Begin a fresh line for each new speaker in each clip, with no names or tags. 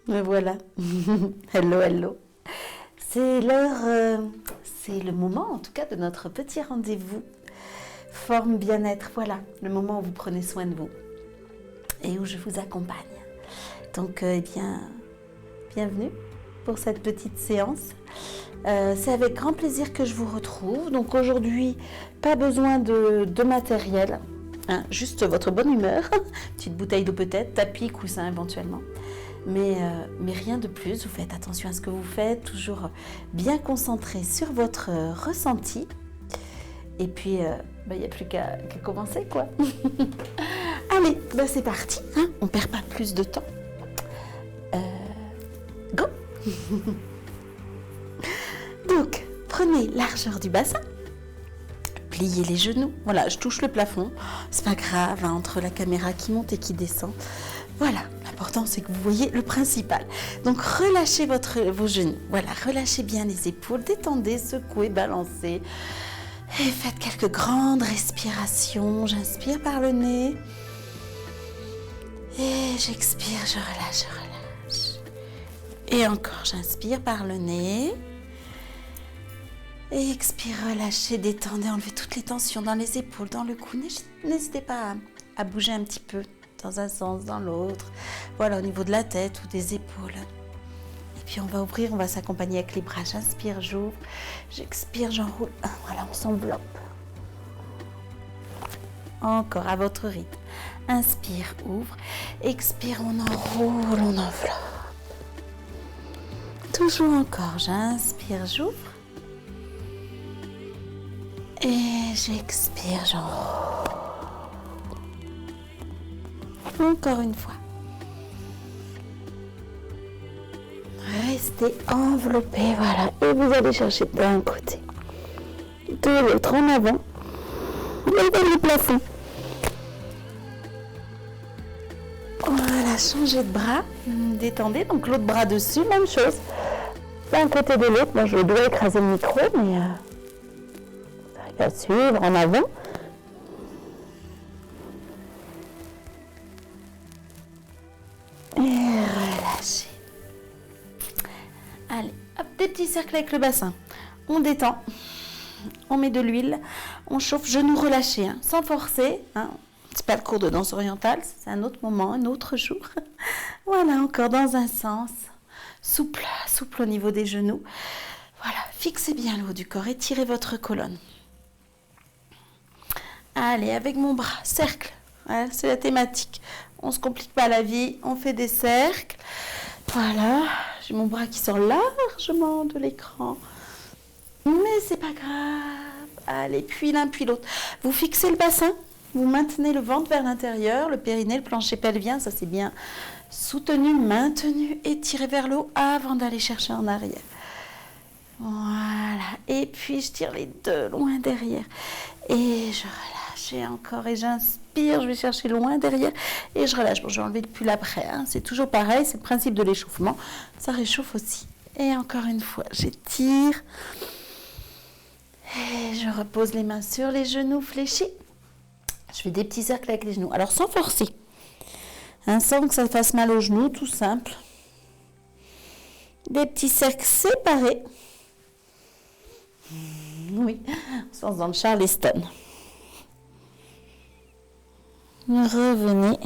Me voilà. Hello, hello. C'est l'heure, c'est le moment en tout cas de notre petit rendez-vous. Forme bien-être, voilà, le moment où vous prenez soin de vous et où je vous accompagne. Donc, bienvenue pour cette petite séance. C'est avec grand plaisir que je vous retrouve. Donc aujourd'hui, pas besoin de matériel, hein, juste votre bonne humeur, petite bouteille d'eau peut-être, tapis, coussin éventuellement. Mais rien de plus, vous faites attention à ce que vous faites, toujours bien concentré sur votre ressenti. Et puis, il n'y a plus qu'à commencer, quoi. Allez, c'est parti, hein, on ne perd pas plus de temps. Go. Donc, prenez largeur du bassin, pliez les genoux. Voilà, je touche le plafond, c'est pas grave, hein, entre la caméra qui monte et qui descend. Voilà, l'important c'est que vous voyez le principal. Donc relâchez vos genoux, voilà, relâchez bien les épaules, détendez, secouez, balancez. Et faites quelques grandes respirations. J'inspire par le nez. Et j'expire, je relâche, je relâche. Et encore, j'inspire par le nez. Et expire, relâchez, détendez, enlevez toutes les tensions dans les épaules, dans le cou. N'hésitez pas à bouger un petit peu dans un sens, dans l'autre. Voilà, au niveau de la tête ou des épaules. Et puis on va ouvrir, on va s'accompagner avec les bras. J'inspire, j'ouvre. J'expire, j'enroule. Voilà, on s'enveloppe. Encore à votre rythme. Inspire, ouvre. Expire, on enroule, on enveloppe. Toujours encore. J'inspire, j'ouvre. Et j'expire, j'enroule. Encore une fois. Restez enveloppé, voilà. Et vous allez chercher d'un côté, de l'autre, en avant. Levez le plafond. Voilà, changez de bras. Détendez, donc l'autre bras dessus, même chose. D'un côté de l'autre, moi je dois écraser le micro, mais vous arrivez à suivre en avant. Et relâchez. Allez, hop, des petits cercles avec le bassin. On détend, on met de l'huile, on chauffe, genoux relâchés, hein, sans forcer. Hein. C'est pas le cours de danse orientale, c'est un autre moment, un autre jour. Voilà, encore dans un sens. Souple, souple au niveau des genoux. Voilà, fixez bien le haut du corps, étirez votre colonne. Allez, avec mon bras, cercle. Voilà, c'est la thématique. On ne se complique pas la vie, on fait des cercles. Voilà, j'ai mon bras qui sort largement de l'écran. Mais c'est pas grave. Allez, puis l'un, puis l'autre. Vous fixez le bassin, vous maintenez le ventre vers l'intérieur, le périnée, le plancher pelvien, ça c'est bien soutenu, maintenu, étiré vers le haut avant d'aller chercher en arrière. Voilà, et puis je tire les deux loin derrière. Et je relâche, et encore, et j'inspire, je vais chercher loin derrière, et je relâche. Bon, je vais enlever le pull après, hein. C'est toujours pareil, c'est le principe de l'échauffement, ça réchauffe aussi. Et encore une fois, j'étire, et je repose les mains sur les genoux fléchis. Je fais des petits cercles avec les genoux, alors sans forcer, hein, sans que ça fasse mal aux genoux, tout simple. Des petits cercles séparés. Oui, sens dans le Charleston. Revenez.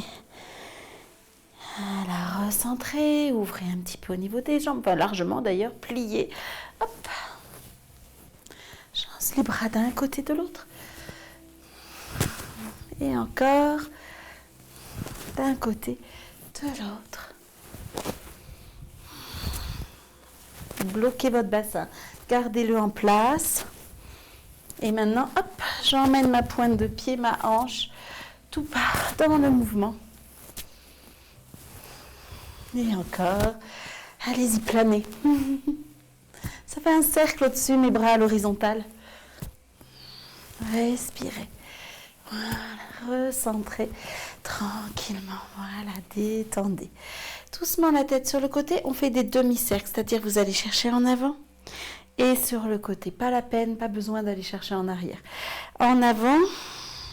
Voilà, recentrez, ouvrez un petit peu au niveau des jambes, enfin, largement d'ailleurs, pliez. Hop. Je lance les bras d'un côté de l'autre. Et encore d'un côté de l'autre. Bloquez votre bassin, gardez-le en place. Et maintenant, hop, j'emmène ma pointe de pied, ma hanche, tout part dans le mouvement. Et encore, allez-y, planez. Ça fait un cercle au-dessus, mes bras à l'horizontale. Respirez. Voilà, recentrez tranquillement. Voilà, détendez. Doucement la tête sur le côté, on fait des demi-cercles, c'est-à-dire que vous allez chercher en avant et sur le côté. Pas la peine, pas besoin d'aller chercher en arrière. En avant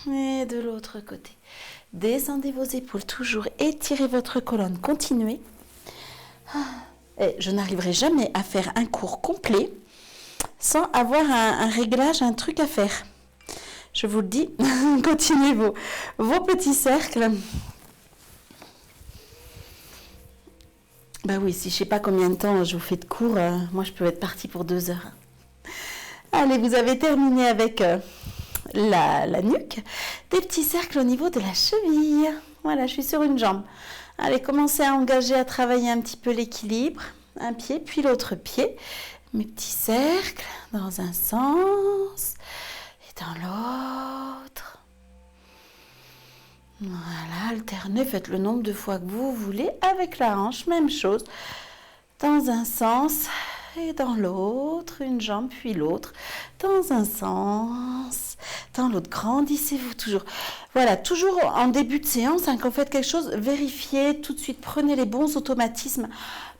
et de l'autre côté. Descendez vos épaules toujours, étirez votre colonne, continuez. Et je n'arriverai jamais à faire un cours complet sans avoir un réglage, un truc à faire. Je vous le dis, continuez vos petits cercles. Bah oui, si je ne sais pas combien de temps je vous fais de cours, moi je peux être partie pour 2 heures. Allez, vous avez terminé avec la nuque. Des petits cercles au niveau de la cheville. Voilà, je suis sur une jambe. Allez, commencez à engager, à travailler un petit peu l'équilibre. Un pied, puis l'autre pied. Mes petits cercles dans un sens et dans l'autre. Voilà, alternez, faites le nombre de fois que vous voulez avec la hanche, même chose. Dans un sens et dans l'autre, une jambe puis l'autre. Dans un sens, dans l'autre. Grandissez-vous toujours. Voilà, toujours en début de séance, quand vous faites quelque chose, vérifiez tout de suite, prenez les bons automatismes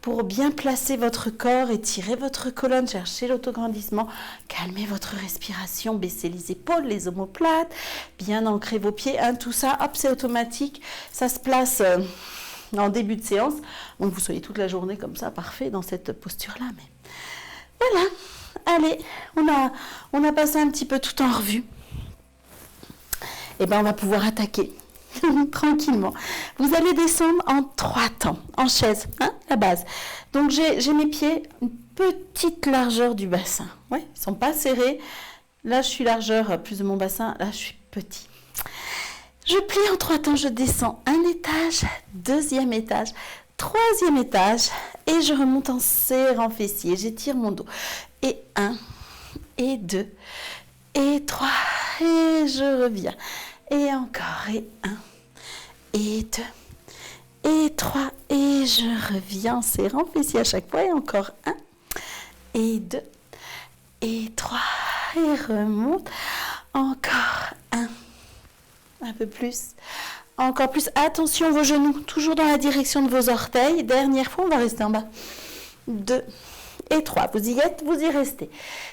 pour bien placer votre corps, étirez votre colonne, cherchez l'autograndissement, calmez votre respiration, baissez les épaules, les omoplates, bien ancrez vos pieds, tout ça, hop, c'est automatique, ça se place en début de séance, donc vous soyez toute la journée comme ça, parfait, dans cette posture-là, mais voilà, allez, on a passé un petit peu tout en revue, et bien on va pouvoir attaquer. Tranquillement. Vous allez descendre en 3 temps, en chaise, la base. Donc j'ai mes pieds, une petite largeur du bassin. Ouais, ils ne sont pas serrés. Là, je suis largeur plus de mon bassin. Là, je suis petit. Je plie en 3 temps, je descends un étage, 2e étage, 3e étage et je remonte en serrant fessier. J'étire mon dos. Et 1, et 2, et 3, et je reviens. Et encore, et 1, et 2, et 3, et je reviens en serrant fessier à chaque fois, et encore 1, et 2, et 3, et remonte, encore 1 peu plus, encore plus, attention vos genoux, toujours dans la direction de vos orteils, dernière fois, on va rester en bas, 2, et 3, vous y êtes, vous y restez,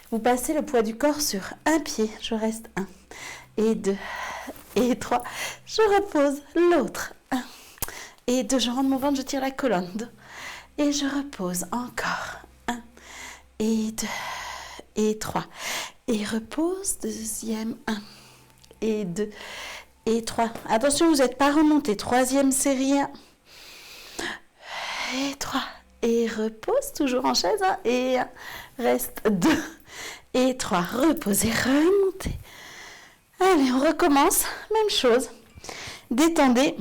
vous passez le poids du corps sur un pied, je reste 1, et 2, et 3, je repose l'autre, 1, et 2, je rentre mon ventre, je tire la colonne, 2, et je repose encore, 1, et 2, et 3, et repose, deuxième, 1, et 2, et 3, attention, vous n'êtes pas remonté, 3e série, 1, et 3, et repose, toujours en chaise, 1, et 1, reste 2, et 3, reposez, remontez. Allez, on recommence, même chose. Détendez.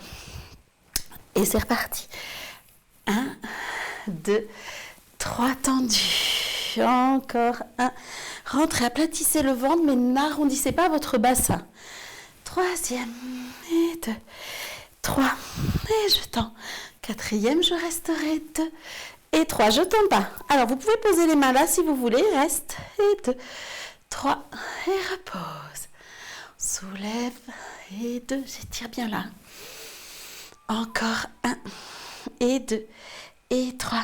Et c'est reparti. 1, 2, 3 tendus. Encore 1. Rentrez, aplatissez le ventre, mais n'arrondissez pas votre bassin. 3e, et 2, 3. Et je tends. 4e, je resterai 2. Et 3, je tends pas. Alors, vous pouvez poser les mains là si vous voulez. Reste. Et 2, 3. Et repose. Soulève et 2, j'étire bien là. Encore 1 et 2 et 3.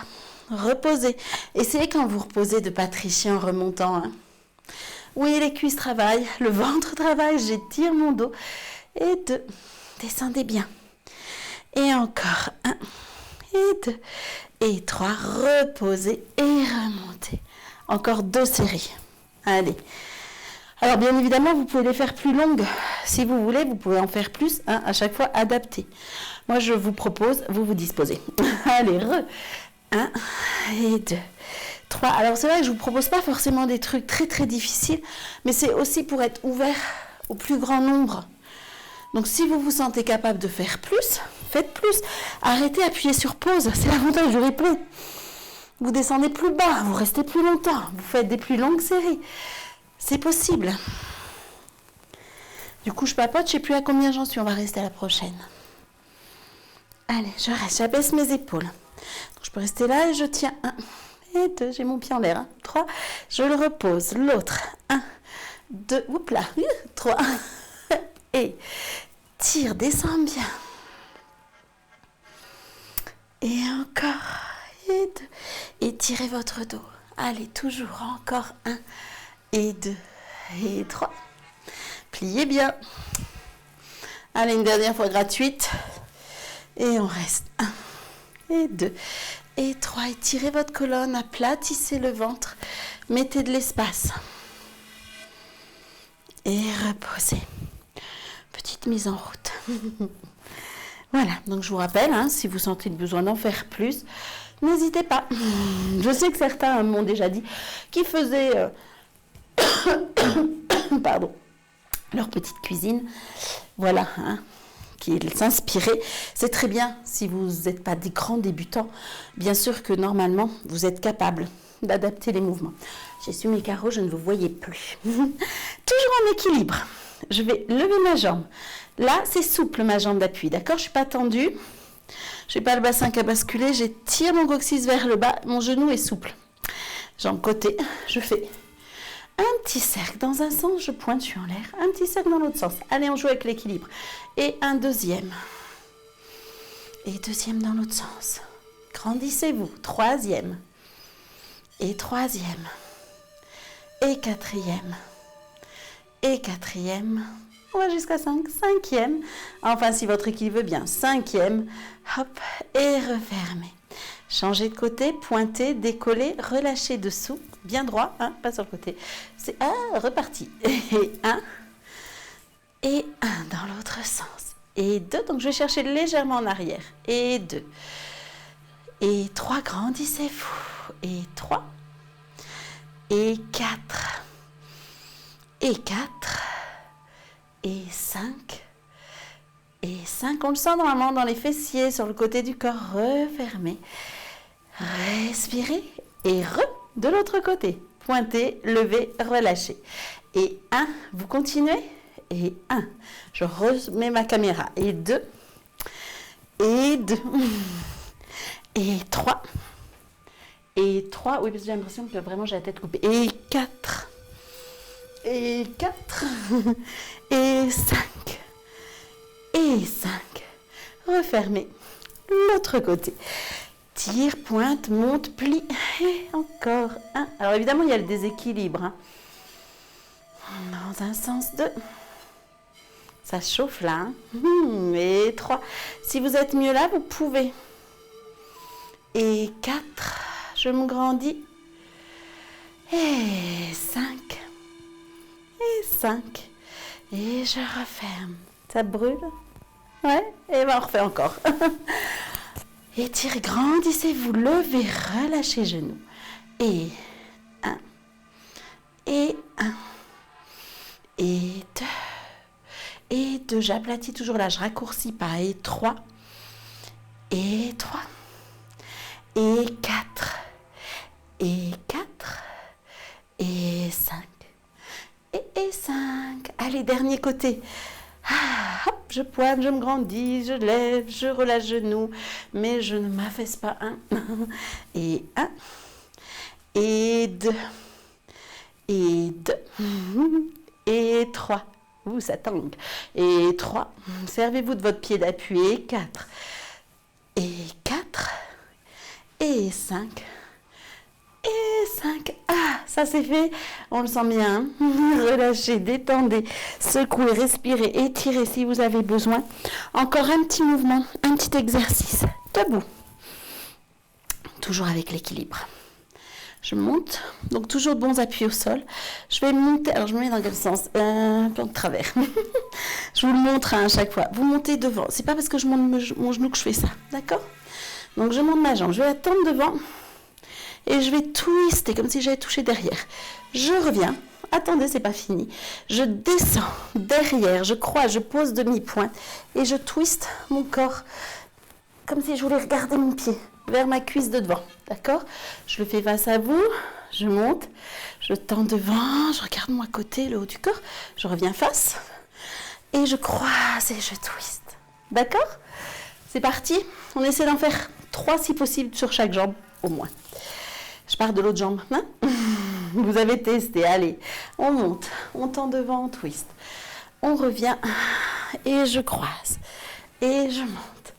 Reposez. Essayez quand vous reposez de ne pas tricher en remontant. Oui, les cuisses travaillent, le ventre travaille, j'étire mon dos. Et 2, descendez bien. Et encore 1 et 2 et 3. Reposez et remontez. Encore 2 séries. Allez. Alors, bien évidemment, vous pouvez les faire plus longues. Si vous voulez, vous pouvez en faire plus, à chaque fois adapté. Moi, je vous propose, vous vous disposez. Allez, 1 et 2, 3. Alors, c'est vrai que je ne vous propose pas forcément des trucs très, très difficiles, mais c'est aussi pour être ouvert au plus grand nombre. Donc, si vous vous sentez capable de faire plus, faites plus. Arrêtez, appuyez sur pause. C'est l'avantage du replay. Vous descendez plus bas, vous restez plus longtemps. Vous faites des plus longues séries. C'est possible. Du coup, je papote, je ne sais plus à combien j'en suis. On va rester à la prochaine. Allez, je reste, j'abaisse mes épaules. Donc, je peux rester là et je tiens 1 et 2. J'ai mon pied en l'air. 3, je le repose. L'autre. 1, 2, oups là. 3. Et tire, descends bien. Et encore. Et 2. Et tirez votre dos. Allez, toujours. Encore 1. Et 2, et 3. Pliez bien. Allez, une dernière fois gratuite. Et on reste 1, et 2, Et 3. Étirez votre colonne, aplatissez le ventre. Mettez de l'espace. Et reposez. Petite mise en route. Voilà, donc je vous rappelle, hein, si vous sentez le besoin d'en faire plus, n'hésitez pas. Je sais que certains m'ont déjà dit qu'ils faisaient pardon, leur petite cuisine. Voilà, hein, qu'ils s'inspiraient. C'est très bien si vous n'êtes pas des grands débutants. Bien sûr que normalement, vous êtes capable d'adapter les mouvements. J'ai su mes carreaux, je ne vous voyais plus. Toujours en équilibre. Je vais lever ma jambe. Là, c'est souple ma jambe d'appui, d'accord? Je ne suis pas tendue. Je n'ai pas le bassin qui a basculé. J'étire mon coccyx vers le bas. Mon genou est souple. Jambe côté. Je fais un petit cercle dans un sens. Je pointe, je suis en l'air. Un petit cercle dans l'autre sens. Allez, on joue avec l'équilibre. Et un deuxième. Et deuxième dans l'autre sens. Grandissez-vous. Troisième. Et troisième. Et quatrième. Et quatrième. On va jusqu'à 5. Cinquième. Enfin, si votre équilibre veut bien. Cinquième. Hop. Et refermez. Changez de côté. Pointez, décollez, relâchez dessous. Bien droit. Hein, pas sur le côté. C'est reparti. Et un. Et un dans l'autre sens. Et 2. Donc, je vais chercher légèrement en arrière. Et 2. Et 3. Grandissez-vous. Et 3. Et 4. Et 4. Et 5. Et 5. On le sent normalement dans les fessiers, sur le côté du corps. Refermez. Respirez. Et de l'autre côté. Pointez, levez, relâchez. Et 1. Vous continuez. Et 1. Je remets ma caméra. Et 2. Et 2. Et 3. Et 3. Oui, parce que j'ai l'impression que vraiment j'ai la tête coupée. Et 4. Et 4. Et 5. Et 5. Refermez. L'autre côté. Tire, pointe, monte, plie. Et encore un. Alors évidemment, il y a le déséquilibre. Hein. Dans un sens, 2. Ça chauffe là. Hein. Et 3. Si vous êtes mieux là, vous pouvez. Et 4. Je me grandis. Et 5. Et 5. Et je referme. Ça brûle? Ouais? Et ben on refait encore. Étirez, grandissez-vous, levez, relâchez genoux. Et 1. Et 1. Et 2. Et 2. J'aplatis toujours là, je raccourcis pas. Et 3. Et 3. Et 4. Et 4. Et 5. Et 5. Allez, dernier côté. Hop, je pointe, je me grandis, je lève, je relâche genoux, mais je ne m'affaisse pas. 1. Et 1. Et 2. Et 2. Et 3. Ouh, ça tangue. Et 3. Servez-vous de votre pied d'appui. Et 4. Et 4. Et 5. Et 5. Ah, ça c'est fait. On le sent bien. Relâchez, détendez, secouez, respirez, étirez si vous avez besoin. Encore un petit mouvement, un petit exercice. Debout. Toujours avec l'équilibre. Je monte. Donc toujours de bons appuis au sol. Je vais monter. Alors je me mets dans quel sens? Un peu de travers. Je vous le montre à chaque fois. Vous montez devant. C'est pas parce que je monte mon genou que je fais ça. D'accord? Donc je monte ma jambe. Je vais la tendre devant. Et je vais twister comme si j'avais touché derrière. Je reviens. Attendez, c'est pas fini. Je descends derrière. Je croise, je pose demi-pointe. Et je twiste mon corps comme si je voulais regarder mon pied vers ma cuisse de devant. D'accord? Je le fais face à vous. Je monte. Je tends devant. Je regarde mon côté, le haut du corps. Je reviens face. Et je croise et je twiste. D'accord? C'est parti. On essaie d'en faire 3 si possible sur chaque jambe au moins. Je pars de l'autre jambe. Hein? Vous avez testé. Allez, on monte. On tend devant, on twist. On revient. Et je croise. Et je monte.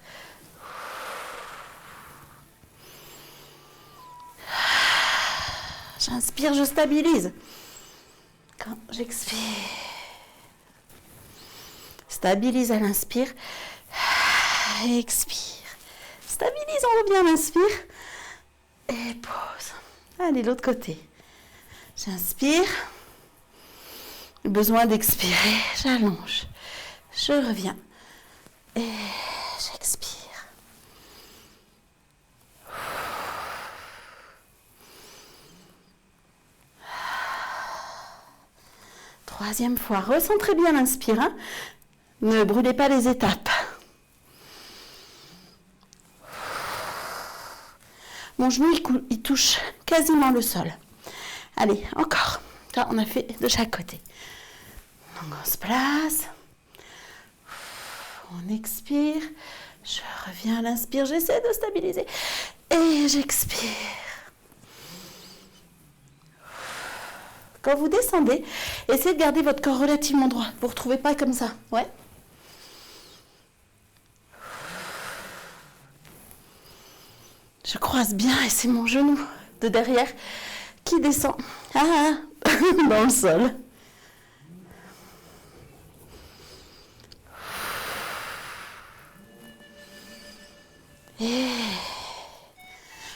J'inspire, je stabilise. Quand j'expire. Stabilise à l'inspire. Expire. Stabilise, on revient à l'inspire. Et pause. Allez, l'autre côté. J'inspire. Besoin d'expirer. J'allonge. Je reviens. Et j'expire. Troisième fois. Recentrez bien l'inspire. Hein. Ne brûlez pas les étapes. Mon genou, il touche quasiment le sol. Allez, encore. Là, on a fait de chaque côté. Donc, on se place. On expire. Je reviens à l'inspire. J'essaie de stabiliser. Et j'expire. Quand vous descendez, essayez de garder votre corps relativement droit. Vous ne retrouvez pas comme ça. Ouais. Je croise bien et c'est mon genou de derrière qui descend dans le sol. Et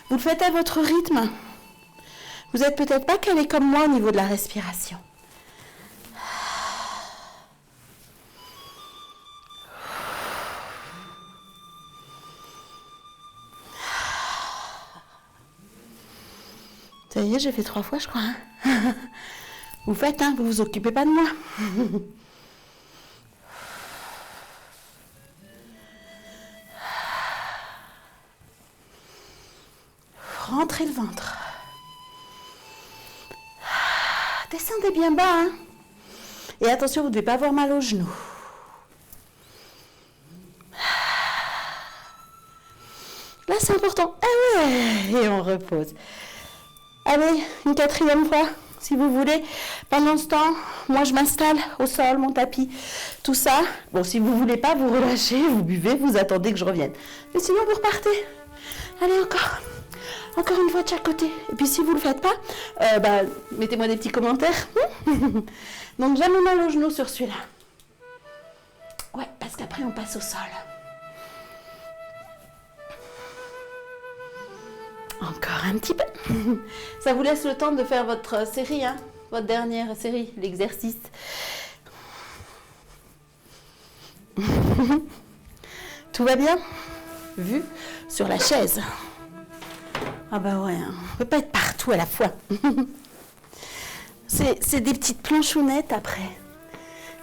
vous le faites à votre rythme. Vous n'êtes peut-être pas calé comme moi au niveau de la respiration. Ça y est, j'ai fait 3 fois, je crois. Hein. Vous faites, hein, vous vous occupez pas de moi. Rentrez le ventre. Descendez bien bas. Hein. Et attention, vous ne devez pas avoir mal aux genoux. Là, c'est important. Ah ouais. Et on repose. Allez, une 4e fois, si vous voulez. Pendant ce temps, moi, je m'installe au sol, mon tapis, tout ça. Bon, si vous ne voulez pas, vous relâchez, vous buvez, vous attendez que je revienne. Mais sinon, vous repartez. Allez, encore. Encore une fois de chaque côté. Et puis, si vous ne le faites pas, mettez-moi des petits commentaires. Donc, jamais mal au genou sur celui-là. Ouais, parce qu'après, on passe au sol. Encore un petit peu. Ça vous laisse le temps de faire votre série, hein, votre dernière série, l'exercice. Tout va bien? Vu sur la chaise. Ah bah ouais, hein. On ne peut pas être partout à la fois. C'est des petites planchounettes après.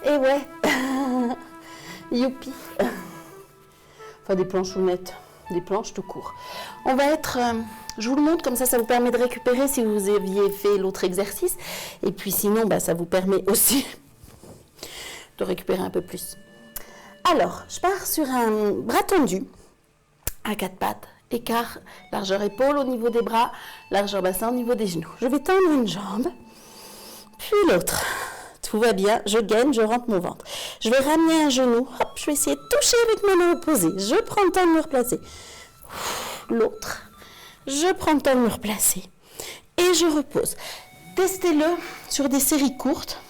Et ouais. Youpi. Enfin des planchounettes, des planches tout court. On va être... je vous le montre, comme ça vous permet de récupérer si vous aviez fait l'autre exercice. Et puis sinon, ça vous permet aussi de récupérer un peu plus. Alors, je pars sur un bras tendu, à 4 pattes, écart, largeur épaule au niveau des bras, largeur bassin au niveau des genoux. Je vais tendre une jambe, puis l'autre. Tout va bien, je gaine, je rentre mon ventre. Je vais ramener un genou, hop, je vais essayer de toucher avec mes mains opposées. Je prends le temps de me replacer. L'autre. Je prends le temps de me replacer et je repose. Testez-le sur des séries courtes.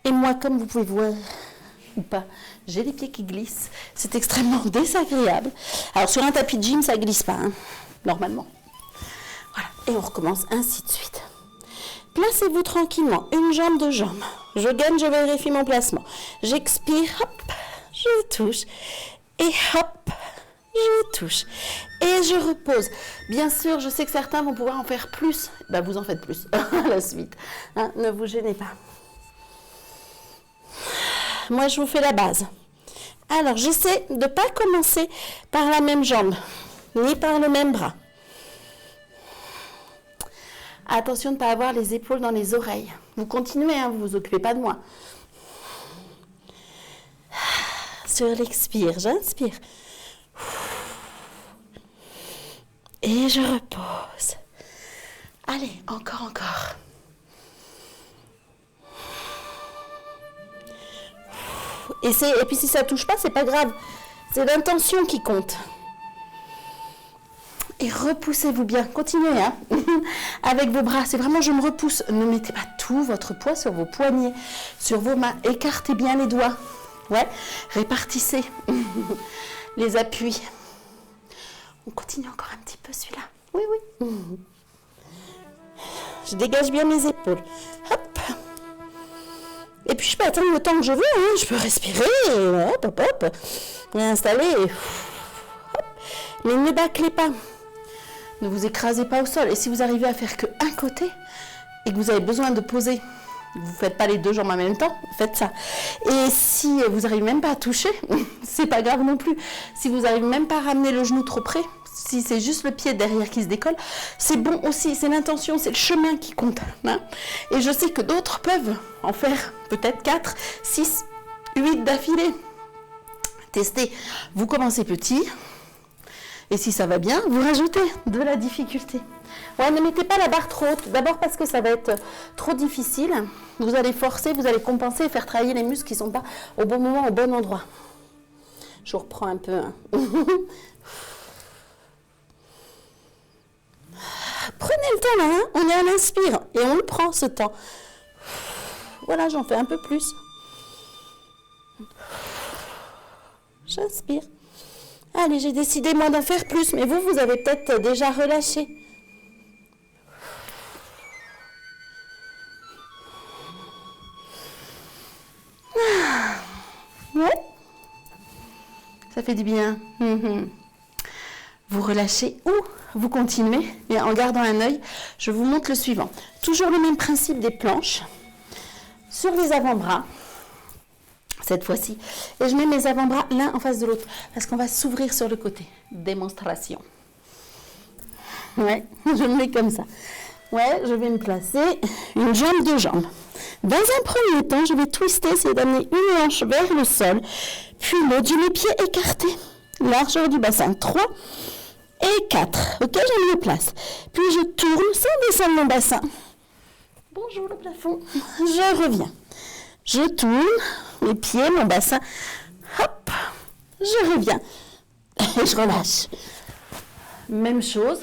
Et moi, comme vous pouvez voir ou pas, j'ai les pieds qui glissent. C'est extrêmement désagréable. Alors, sur un tapis de gym, ça ne glisse pas, hein, normalement. Voilà. Et on recommence ainsi de suite. Placez-vous tranquillement, une jambe, 2 jambes. Je gagne, je vérifie mon placement. J'expire, hop, je touche. Et hop, je touche. Et je repose. Bien sûr, je sais que certains vont pouvoir en faire plus. Vous en faites plus à la suite. Hein, ne vous gênez pas. Moi, je vous fais la base. Alors, j'essaie de ne pas commencer par la même jambe, ni par le même bras. Attention de ne pas avoir les épaules dans les oreilles. Vous continuez, hein, vous ne vous occupez pas de moi. Sur l'expire, j'inspire. Et je repose. Allez, encore. Et puis si ça ne touche pas, c'est pas grave. C'est l'intention qui compte. Et repoussez-vous bien. Continuez, hein, avec vos bras. C'est vraiment, je me repousse. Ne mettez pas tout votre poids sur vos poignets, sur vos mains. Écartez bien les doigts. Ouais, répartissez les appuis. On continue encore un petit peu celui-là.
Oui, oui. Je dégage bien mes épaules. Hop. Et puis je peux attendre le temps que je veux. Hein. Je peux respirer. Hop, hop, hop. M'installer. Hop. Mais ne bâclez pas. Ne vous écrasez pas au sol. Et si vous arrivez à faire qu'un côté et que vous avez besoin de poser, vous ne faites pas les deux jambes en même temps, faites ça. Et si vous n'arrivez même pas à toucher, c'est pas grave non plus. Si vous n'arrivez même pas à ramener le genou trop près, si c'est juste le pied derrière qui se décolle, c'est bon aussi, c'est l'intention, c'est le chemin qui compte. Hein. Et je sais que d'autres peuvent en faire peut-être 4, 6, 8 d'affilée. Testez. Vous commencez petit. Et si ça va bien, vous rajoutez de la difficulté. Ouais, ne mettez pas la barre trop haute. D'abord parce que ça va être trop difficile. Vous allez forcer, vous allez compenser et faire travailler les muscles qui ne sont pas au bon moment, au bon endroit. Je vous reprends un peu. Hein. Prenez le temps là, hein. On est à l'inspire et on le prend ce temps. Voilà, j'en fais un peu plus. J'inspire. Allez, j'ai décidé moi d'en faire plus, mais vous avez peut-être déjà relâché. Ouais. Ça fait du bien. Vous relâchez ou vous continuez. Et en gardant un œil, je vous montre le suivant. Toujours le même principe des planches. Sur les avant-bras. Cette fois-ci. Et je mets mes avant-bras l'un en face de l'autre. Parce qu'on va s'ouvrir sur le côté. Démonstration. Ouais, je me mets comme ça. Ouais, je vais me placer une jambe, deux jambes. Dans un premier temps, je vais twister, essayer d'amener une hanche vers le sol. Puis l'autre, j'ai mes pieds écartés. Largeur du bassin. 3 et 4. Ok, je me place. Puis je tourne sans descendre mon bassin. Bonjour le plafond. Je reviens. Je tourne, mes pieds, mon bassin, hop, je reviens et je relâche. Même chose,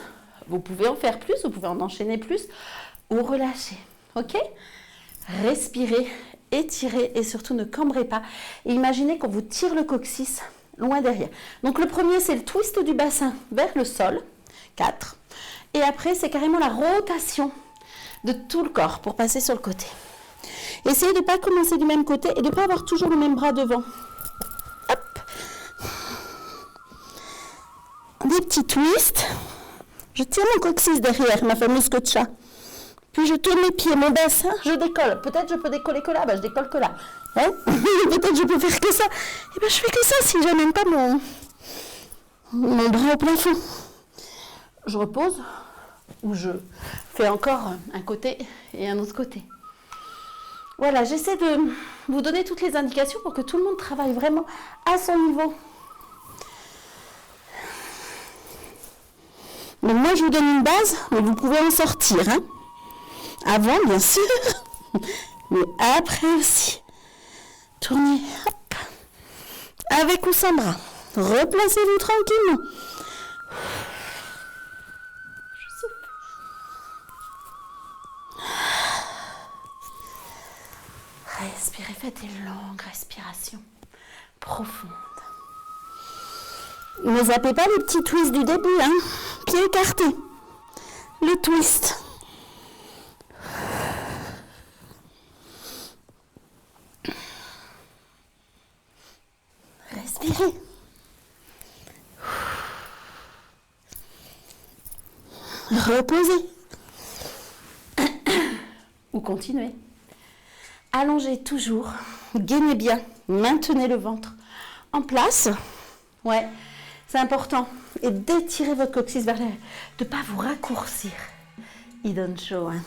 vous pouvez en faire plus, vous pouvez en enchaîner plus ou relâcher, ok? Respirez, étirez et surtout ne cambrez pas. Et imaginez qu'on vous tire le coccyx loin derrière. Donc le premier, c'est le twist du bassin vers le sol, 4. Et après, c'est carrément la rotation de tout le corps pour passer sur le côté. Essayez de ne pas commencer du même côté et de ne pas avoir toujours le même bras devant. Hop. Des petits twists. Je tire mon coccyx derrière, ma fameuse queue-de-chat. Puis je tourne mes pieds, mon bassin, je décolle. Peut-être je peux décoller que là, je décolle que là. Hein. Peut-être je peux faire que ça. Et je fais que ça si je n'amène pas mon bras au plafond. Je repose ou je fais encore un côté et un autre côté. Voilà, j'essaie de vous donner toutes les indications pour que tout le monde travaille vraiment à son niveau. Donc moi, je vous donne une base, mais vous pouvez en sortir. Hein. Avant, bien sûr, mais après aussi. Tournez, hop, avec ou sans bras. Replacez-vous tranquillement. Je souffle. Respirez, faites des longues respirations profondes. Ne zappez pas les petits twists du début, hein. Pieds écartés. Le twist. Respirez. Reposez. Ou continuez. Allongez toujours, gainez bien, maintenez le ventre en place. Ouais, c'est important. Et d'étirer votre coccyx vers l'arrière, de ne pas vous raccourcir. Il donne chaud. Hein.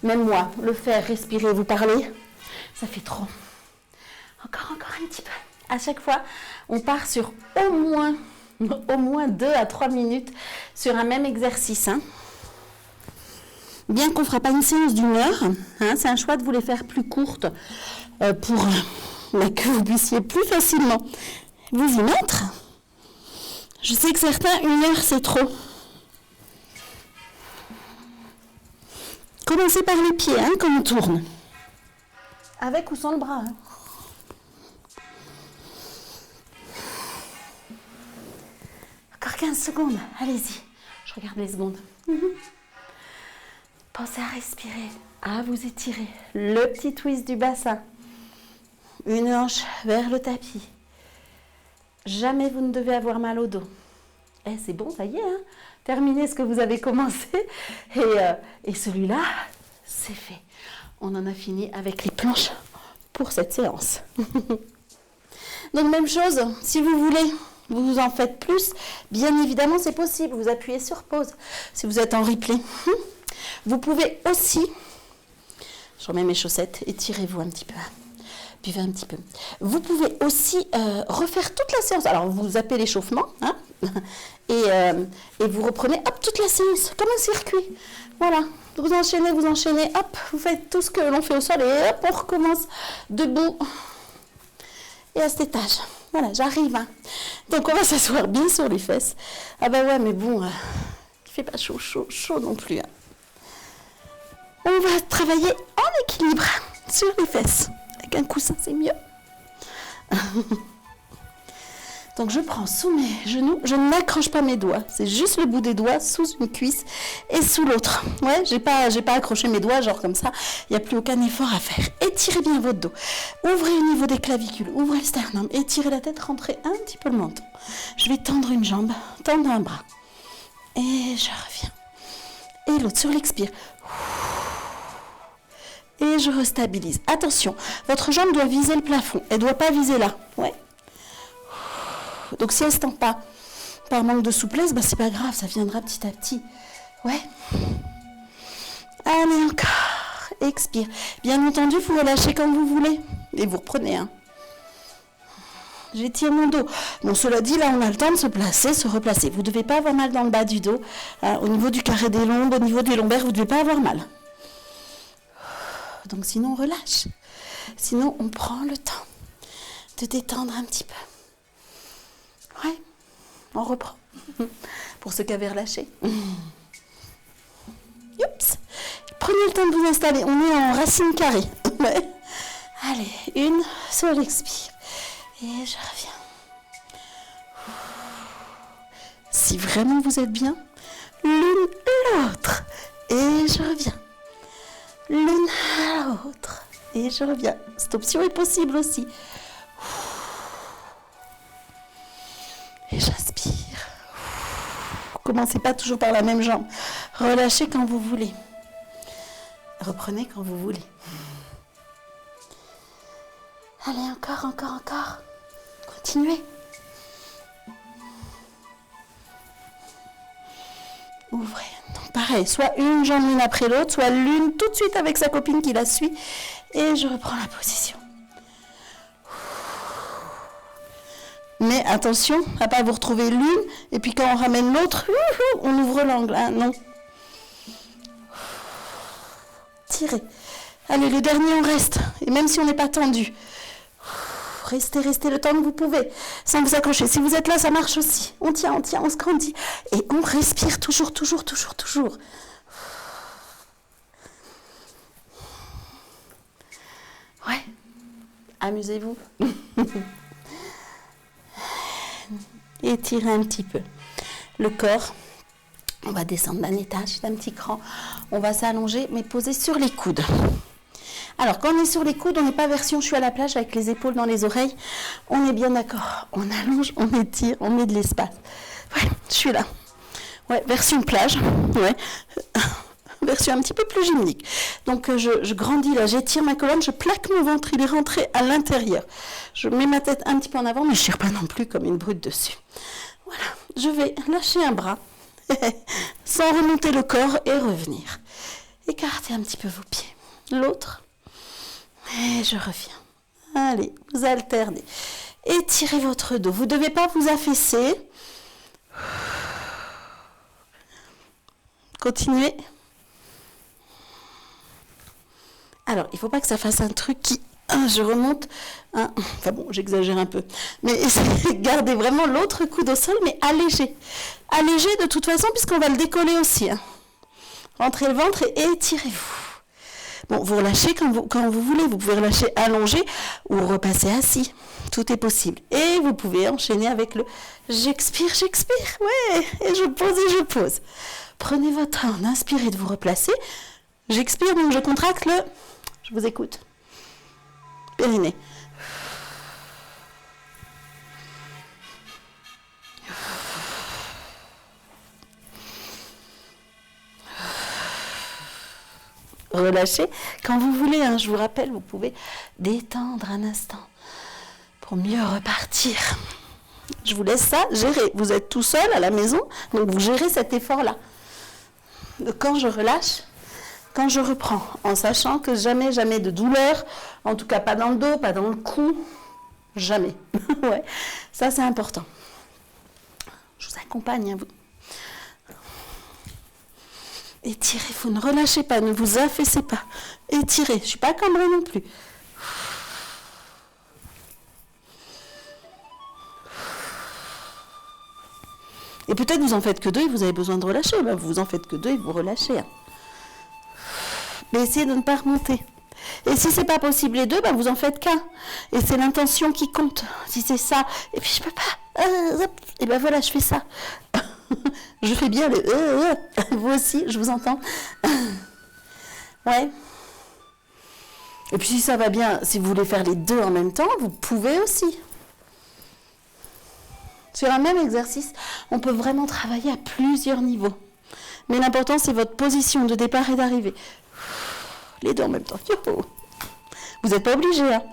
Même moi, le faire, respirer, vous parler, ça fait trop. Encore un petit peu. À chaque fois, on part sur au moins 2 à 3 minutes sur un même exercice. Hein. Bien qu'on ne fera pas une séance d'1 heure, hein, c'est un choix de vous les faire plus courtes pour que vous puissiez plus facilement vous y mettre. Je sais que certains, 1 heure, c'est trop. Commencez par les pieds, hein, quand on tourne. Avec ou sans le bras. Hein. Encore 15 secondes, allez-y. Je Je regarde les secondes. Pensez à respirer, à vous étirer. Le petit twist du bassin. Une hanche vers le tapis. Jamais vous ne devez avoir mal au dos. Eh, c'est bon, ça y est, hein. Terminez ce que vous avez commencé. Et celui-là, c'est fait. On en a fini avec les planches pour cette séance. Donc, même chose, si vous voulez, vous en faites plus. Bien évidemment, c'est possible. Vous appuyez sur pause si vous êtes en replay. Vous pouvez aussi, je remets mes chaussettes, étirez-vous un petit peu. Buvez un petit peu. Vous pouvez aussi refaire toute la séance. Alors, vous zappez l'échauffement, hein, et vous reprenez, hop, toute la séance, comme un circuit. Voilà, vous enchaînez, hop, vous faites tout ce que l'on fait au sol, et hop, on recommence debout. Et à cet étage. Voilà, j'arrive. Hein. Donc, on va s'asseoir bien sur les fesses. Ah ben ouais, mais bon, il fait pas chaud non plus. Hein. On va travailler en équilibre sur les fesses. Avec un coussin, c'est mieux. Donc, je prends sous mes genoux. Je n'accroche pas mes doigts. C'est juste le bout des doigts sous une cuisse et sous l'autre. Ouais, j'ai pas accroché mes doigts, genre comme ça. Il n'y a plus aucun effort à faire. Étirez bien votre dos. Ouvrez au niveau des clavicules. Ouvrez le sternum. Étirez la tête. Rentrez un petit peu le menton. Je vais tendre une jambe. Tendre un bras. Et je reviens. Et l'autre sur l'expire. Et je restabilise. Attention, votre jambe doit viser le plafond. Elle ne doit pas viser là. Ouais. Donc si elle ne se tend pas par manque de souplesse, bah, c'est pas grave, ça viendra petit à petit. Ouais. Allez, encore. Expire. Bien entendu, vous relâchez quand vous voulez. Et vous reprenez. Hein. J'étire mon dos. Bon, cela dit, là, on a le temps de se placer, se replacer. Vous ne devez pas avoir mal dans le bas du dos. Au niveau du carré des lombes, au niveau des lombaires, vous ne devez pas avoir mal. Donc sinon, on relâche. Sinon, on prend le temps de détendre un petit peu. Ouais, on reprend. Pour ceux qui avaient relâché. Oups. Prenez le temps de vous installer. On est en racine carrée. Ouais. Allez, une sur l'expire. Et je reviens. Si vraiment vous êtes bien, l'une l'autre. Et je reviens. L'une à l'autre. Et je reviens. Cette option est possible aussi. Et j'aspire. Commencez pas toujours par la même jambe. Relâchez quand vous voulez. Reprenez quand vous voulez. Allez, encore. Continuez. Ouvrez. Donc pareil, soit une jambe l'une après l'autre, soit l'une tout de suite avec sa copine qui la suit. Et je reprends la position. Mais attention à ne pas vous retrouver l'une, et puis quand on ramène l'autre, on ouvre l'angle. Hein, non. Tirez. Allez, le dernier, on reste. Et même si on n'est pas tendu. Restez le temps que vous pouvez, sans vous accrocher. Si vous êtes là, ça marche aussi. On tient, on se grandit. Et on respire toujours. Ouais. Amusez-vous. Étirez un petit peu le corps. On va descendre d'un étage, d'un petit cran. On va s'allonger, mais poser sur les coudes. Alors, quand on est sur les coudes, on n'est pas version je suis à la plage avec les épaules dans les oreilles. On est bien d'accord. On allonge, on étire, on met de l'espace. Ouais, je suis là. Ouais, version plage. Ouais. Version un petit peu plus gymnique. Donc, je grandis là, j'étire ma colonne, je plaque mon ventre, il est rentré à l'intérieur. Je mets ma tête un petit peu en avant, mais je ne tire pas non plus comme une brute dessus. Voilà, je vais lâcher un bras, sans remonter le corps et revenir. Écartez un petit peu vos pieds. L'autre. Et je reviens. Allez, vous alternez. Étirez votre dos. Vous ne devez pas vous affaisser. Continuez. Alors, il ne faut pas que ça fasse un truc qui... je remonte. Enfin bon, j'exagère un peu. Mais gardez vraiment l'autre coude au sol, mais allégé. Allégé de toute façon, puisqu'on va le décoller aussi. Hein. Rentrez le ventre et étirez-vous. Bon, vous relâchez quand vous voulez. Vous pouvez relâcher allongé ou repasser assis. Tout est possible. Et vous pouvez enchaîner avec le j'expire, ouais, et je pose. Prenez votre temps, inspirez de vous replacer. J'expire, donc je contracte je vous écoute. Périnée. Relâchez quand vous voulez, hein. Je vous rappelle, vous pouvez détendre un instant pour mieux repartir. Je vous laisse ça gérer. Vous êtes tout seul à la maison, donc vous gérez cet effort-là. Quand je relâche, quand je reprends, en sachant que jamais de douleur, en tout cas pas dans le dos, pas dans le cou, jamais. Ouais, ça c'est important. Je vous accompagne, hein, vous. Étirez, vous ne relâchez pas, ne vous affaissez pas. Étirez, je ne suis pas cambrée non plus. Et peut-être vous en faites que 2 et vous avez besoin de relâcher. Ben, vous en faites que 2 et vous relâchez. Hein. Mais essayez de ne pas remonter. Et si ce n'est pas possible les 2, ben vous en faites qu'un. Et c'est l'intention qui compte. Si c'est ça, et puis je peux pas. Et ben voilà, je fais ça. Je fais bien le vous aussi, je vous entends. Ouais. Et puis si ça va bien, si vous voulez faire les 2 en même temps, vous pouvez aussi. Sur un même exercice, on peut vraiment travailler à plusieurs niveaux. Mais l'important, c'est votre position de départ et d'arrivée. Les 2 en même temps. Yo. Vous n'êtes pas obligé. Hein.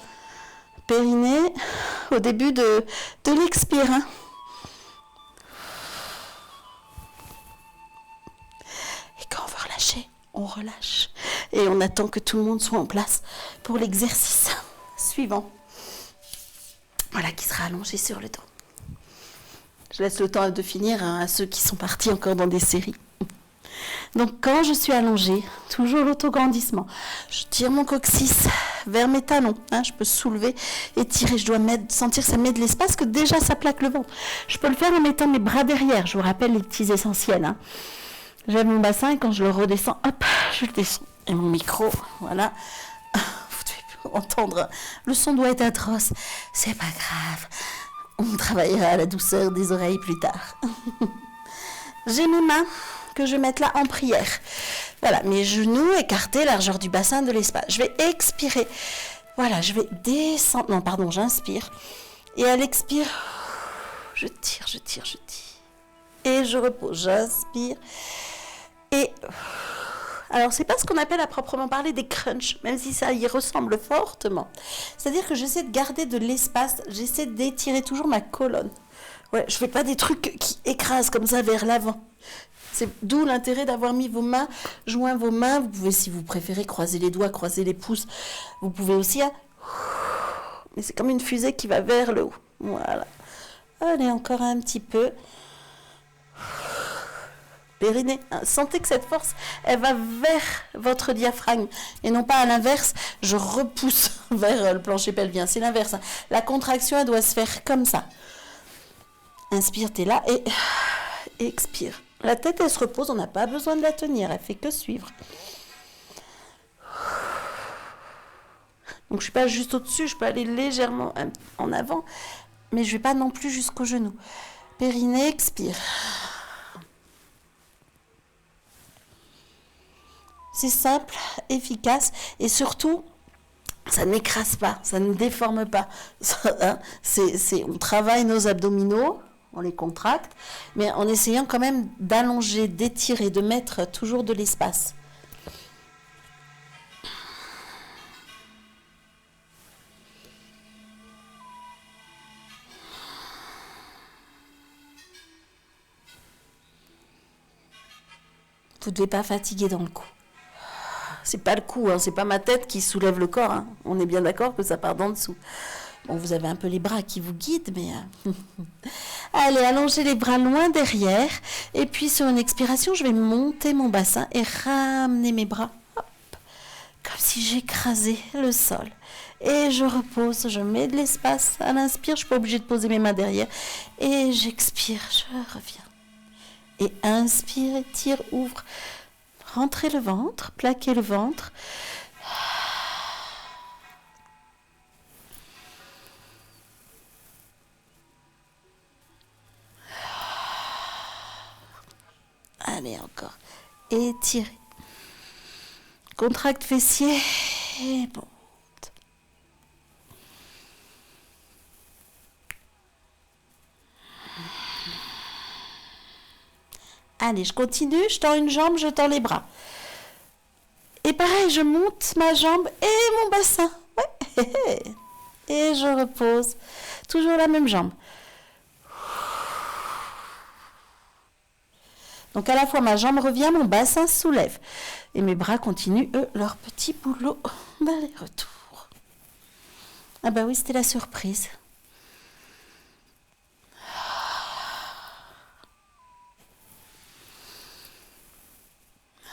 Périnée au début de l'expire. Hein. Quand on veut relâcher, on relâche. Et on attend que tout le monde soit en place pour l'exercice suivant. Voilà, qui sera allongé sur le dos. Je laisse le temps de finir à ceux qui sont partis encore dans des séries. Donc, quand je suis allongée, toujours l'autograndissement. Je tire mon coccyx vers mes talons. Hein, je peux soulever et tirer. Je dois sentir que ça met de l'espace, que déjà ça plaque le ventre. Je peux le faire en mettant mes bras derrière. Je vous rappelle les petits essentiels. Hein. J'aime mon bassin et quand je le redescends, hop, je le descends. Et mon micro, voilà. Vous devez entendre. Le son doit être atroce. C'est pas grave. On travaillera à la douceur des oreilles plus tard. J'ai mes mains que je vais mettre là en prière. Voilà, mes genoux écartés, largeur du bassin, de l'espace. Je vais expirer. Voilà, je vais descendre. Non, pardon, j'inspire. Et à l'expire, je tire. Et je repose. J'inspire. Et alors, c'est pas ce qu'on appelle à proprement parler des crunchs, même si ça y ressemble fortement. C'est-à-dire que j'essaie de garder de l'espace, j'essaie d'étirer toujours ma colonne. Ouais, je fais pas des trucs qui écrasent comme ça vers l'avant. C'est d'où l'intérêt d'avoir mis vos mains, joint vos mains. Vous pouvez, si vous préférez, croiser les doigts, croiser les pouces. Vous pouvez aussi, hein, mais c'est comme une fusée qui va vers le haut. Voilà. Allez, encore un petit peu. Périnée, sentez que cette force, elle va vers votre diaphragme et non pas à l'inverse, je repousse vers le plancher pelvien, c'est l'inverse. La contraction, elle doit se faire comme ça. Inspire, t'es là et expire. La tête, elle se repose, on n'a pas besoin de la tenir, elle fait que suivre. Donc je ne suis pas juste au-dessus, je peux aller légèrement en avant, mais je ne vais pas non plus jusqu'au genou. Périnée, expire. C'est simple, efficace et surtout, ça n'écrase pas, ça ne déforme pas. On travaille nos abdominaux, on les contracte, mais en essayant quand même d'allonger, d'étirer, de mettre toujours de l'espace. Vous ne devez pas fatiguer dans le cou. C'est pas le cou, hein, c'est pas ma tête qui soulève le corps. Hein. On est bien d'accord que ça part d'en dessous. Bon, vous avez un peu les bras qui vous guident, mais... Allez, allongez les bras loin derrière. Et puis, sur une expiration, je vais monter mon bassin et ramener mes bras. Hop, comme si j'écrasais le sol. Et je repose, je mets de l'espace. À l'inspire, je ne suis pas obligée de poser mes mains derrière. Et j'expire, je reviens. Et inspire, étire, ouvre. Rentrez le ventre, plaquez le ventre. Allez, encore. Étirez. Contracte fessier et monte. Allez, je continue, je tends une jambe, je tends les bras. Et pareil, je monte ma jambe et mon bassin. Ouais. Et je repose. Toujours la même jambe. Donc à la fois ma jambe revient, mon bassin se soulève. Et mes bras continuent, eux, leur petit boulot d'aller-retour. Ah bah oui, c'était la surprise.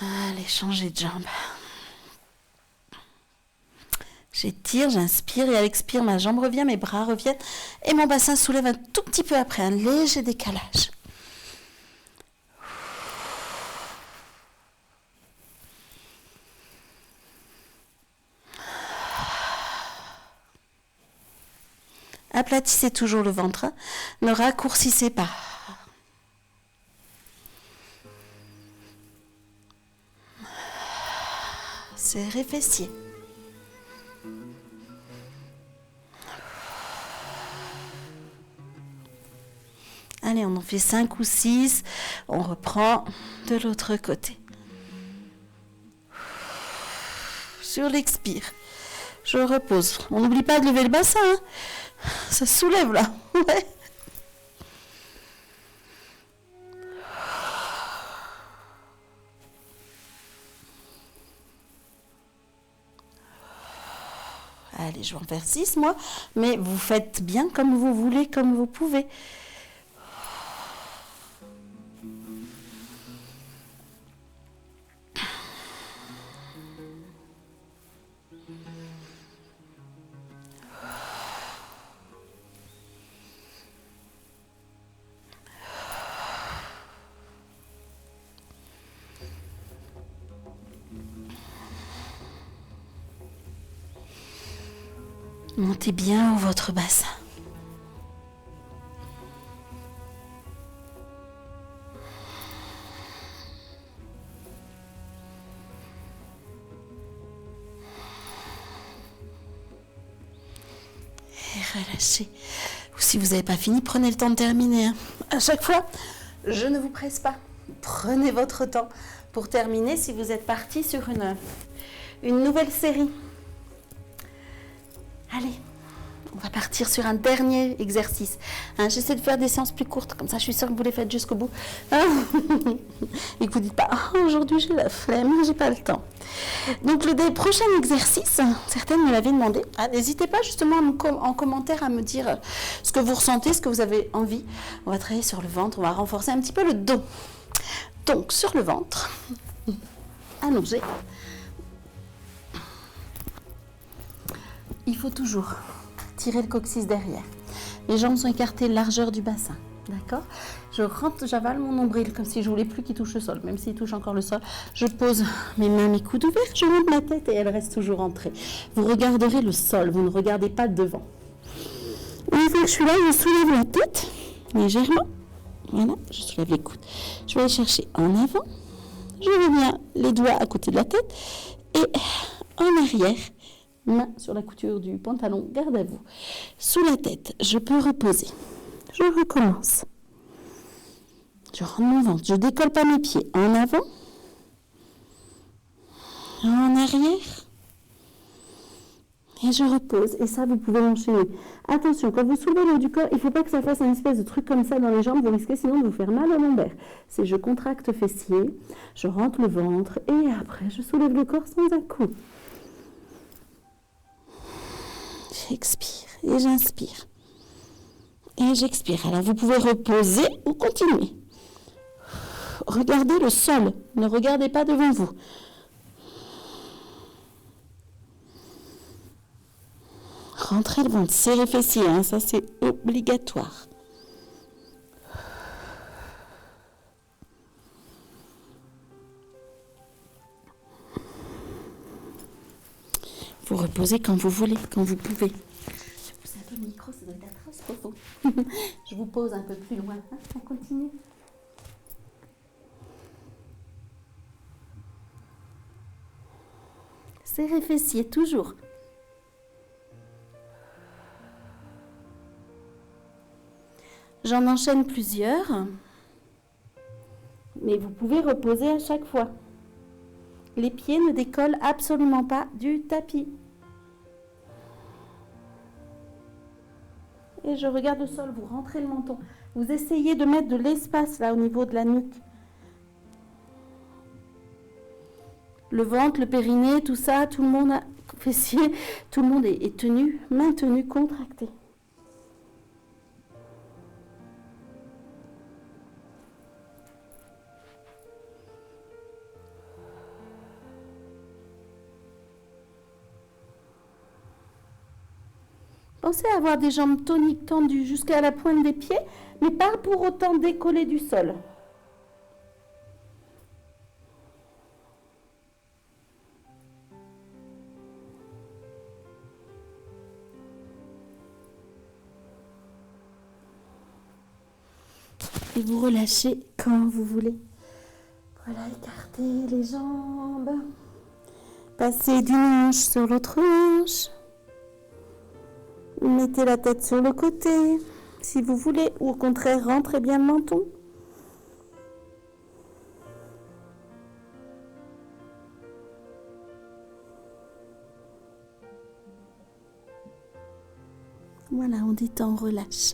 Allez, changer de jambe. J'étire, j'inspire et à l'expire, ma jambe revient, mes bras reviennent et mon bassin soulève un tout petit peu après, un léger décalage. Aplatissez toujours le ventre, hein. Ne raccourcissez pas. Serrez fessiers. Allez, on en fait 5 ou 6. On reprend de l'autre côté. Sur l'expire, je repose. On n'oublie pas de lever le bassin, hein. Ça se soulève là. Ouais. Allez, je vais en faire 6 moi, mais vous faites bien comme vous voulez, comme vous pouvez. Montez bien votre bassin. Et relâchez. Ou si vous n'avez pas fini, prenez le temps de terminer, hein. À chaque fois, je ne vous presse pas. Prenez votre temps pour terminer si vous êtes parti sur une nouvelle série. Allez, on va partir sur un dernier exercice. Hein, j'essaie de faire des séances plus courtes, comme ça je suis sûre que vous les faites jusqu'au bout. Ah, et que vous ne dites pas, oh, aujourd'hui j'ai la flemme, j'ai pas le temps. Donc le prochain exercice, certaines me l'avaient demandé. Ah, n'hésitez pas justement en commentaire à me dire ce que vous ressentez, ce que vous avez envie. On va travailler sur le ventre, on va renforcer un petit peu le dos. Donc sur le ventre, allongé. Il faut toujours tirer le coccyx derrière. Les jambes sont écartées, largeur du bassin. D'accord ? Je rentre, j'avale mon nombril comme si je voulais plus qu'il touche le sol, même s'il touche encore le sol. Je pose mes mains, mes coudes ouverts, je monte ma tête et elle reste toujours entrée. Vous regarderez le sol, vous ne regardez pas devant. Une fois que je suis là, je soulève la tête légèrement. Voilà, je soulève les coudes. Je vais aller chercher en avant. Je reviens les doigts à côté de la tête et en arrière. Main sur la couture du pantalon, garde à vous. Sous la tête, je peux reposer. Je recommence. Je rentre mon ventre, je décolle pas mes pieds. En avant, en arrière, et je repose. Et ça, vous pouvez l'enchaîner. Attention, quand vous soulevez le haut du corps, il ne faut pas que ça fasse un espèce de truc comme ça dans les jambes. Vous risquez sinon de vous faire mal au lombaire. C'est je contracte fessier, je rentre le ventre, et après, je soulève le corps sans un coup. J'expire et j'inspire. Et j'expire. Alors vous pouvez reposer ou continuer. Regardez le sol. Ne regardez pas devant vous. Rentrez le ventre. Serrez fessier. Hein, ça c'est obligatoire. Vous reposez quand vous voulez, quand vous pouvez. Je pousse un peu le micro, ça doit être atroce pour vous. Je vous pose un peu plus loin. Hein, on continue. Serrez fessiers, toujours. J'en enchaîne plusieurs, mais vous pouvez reposer à chaque fois. Les pieds ne décollent absolument pas du tapis. Et je regarde le sol, vous rentrez le menton. Vous essayez de mettre de l'espace là au niveau de la nuque. Le ventre, le périnée, tout ça, tout le monde a fessier, tout le monde est tenu, maintenu, contracté. Pensez à avoir des jambes toniques tendues jusqu'à la pointe des pieds, mais pas pour autant décoller du sol. Et vous relâchez quand vous voulez. Voilà, écartez les jambes. Passez d'une hanche sur l'autre hanche. Mettez la tête sur le côté, si vous voulez, ou au contraire, rentrez bien le menton. Voilà, on détend, on relâche.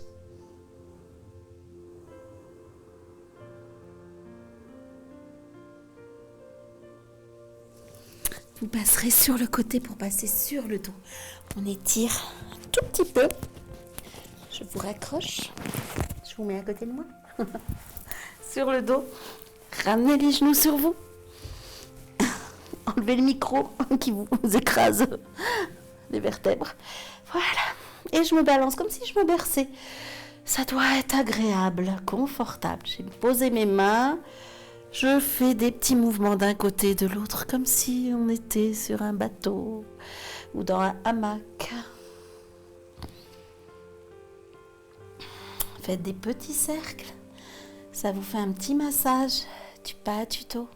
Vous passerez sur le côté pour passer sur le dos. On étire un tout petit peu. Je vous raccroche. Je vous mets à côté de moi. Sur le dos. Ramenez les genoux sur vous. Enlevez le micro qui vous écrase les vertèbres. Voilà. Et je me balance comme si je me berçais. Ça doit être agréable, confortable. J'ai posé mes mains. Je fais des petits mouvements d'un côté et de l'autre, comme si on était sur un bateau ou dans un hamac. Faites des petits cercles. Ça vous fait un petit massage du bas du dos,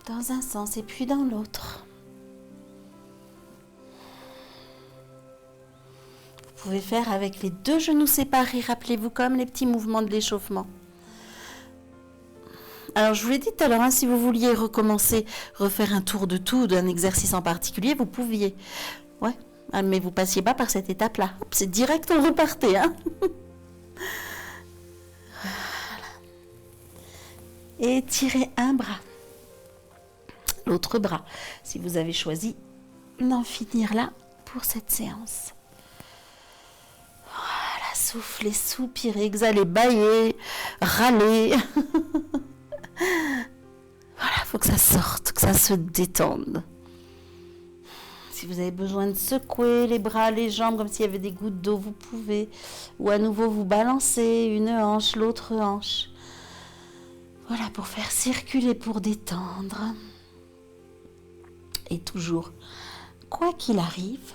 dans un sens et puis dans l'autre. Vous pouvez faire avec les deux genoux séparés, rappelez-vous, comme les petits mouvements de l'échauffement. Alors, je vous l'ai dit tout à l'heure, si vous vouliez recommencer, refaire un tour de tout, d'un exercice en particulier, vous pouviez. Ouais, mais vous passiez pas par cette étape-là. Hop, c'est direct, on repartait. Hein. Voilà. Et tirez un bras. L'autre bras, si vous avez choisi d'en finir là pour cette séance. Voilà, soufflez, soupirez, exhalez, bâillez, râlez. Voilà, il faut que ça sorte, que ça se détende. Si vous avez besoin de secouer les bras, les jambes, comme s'il y avait des gouttes d'eau, vous pouvez. Ou à nouveau, vous balancez une hanche, l'autre hanche. Voilà, pour faire circuler, pour détendre. Et toujours, quoi qu'il arrive,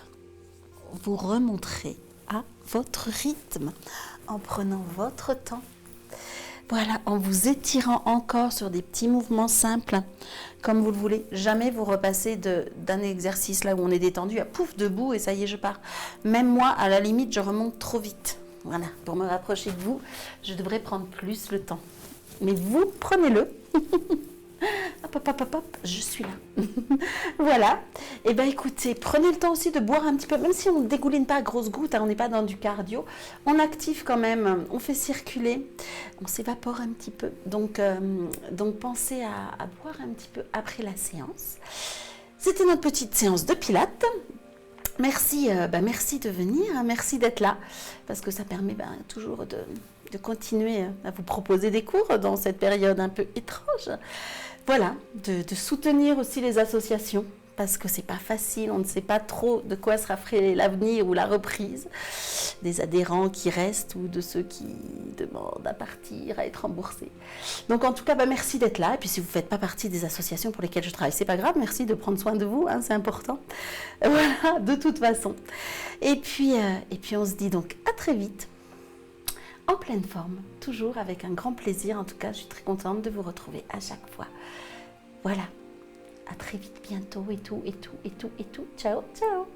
vous remonterez à votre rythme, en prenant votre temps. Voilà, en vous étirant encore sur des petits mouvements simples, comme vous le voulez. Jamais vous repassez d'un exercice là où on est détendu à pouf, debout et ça y est, je pars. Même moi, à la limite, je remonte trop vite. Voilà, pour me rapprocher de vous, je devrais prendre plus le temps. Mais vous, prenez-le. Hop, hop, hop, hop, hop, je suis là. Voilà. Et bien écoutez, prenez le temps aussi de boire un petit peu, même si on ne dégouline pas à grosses gouttes, hein, on n'est pas dans du cardio, on active quand même, on fait circuler, on s'évapore un petit peu. Donc pensez à boire un petit peu après la séance. C'était notre petite séance de pilates. Merci, merci de venir, hein, merci d'être là, parce que ça permet toujours de continuer à vous proposer des cours dans cette période un peu étrange. Voilà, de soutenir aussi les associations, parce que c'est pas facile, on ne sait pas trop de quoi sera fait l'avenir ou la reprise, des adhérents qui restent ou de ceux qui demandent à partir, à être remboursés. Donc en tout cas, merci d'être là, et puis si vous ne faites pas partie des associations pour lesquelles je travaille, c'est pas grave, merci de prendre soin de vous, hein, c'est important. Voilà, de toute façon. Et puis on se dit donc à très vite. En pleine forme, toujours avec un grand plaisir. En tout cas, je suis très contente de vous retrouver à chaque fois. Voilà,
À très vite bientôt et tout, et tout, et tout, et tout. Ciao, ciao.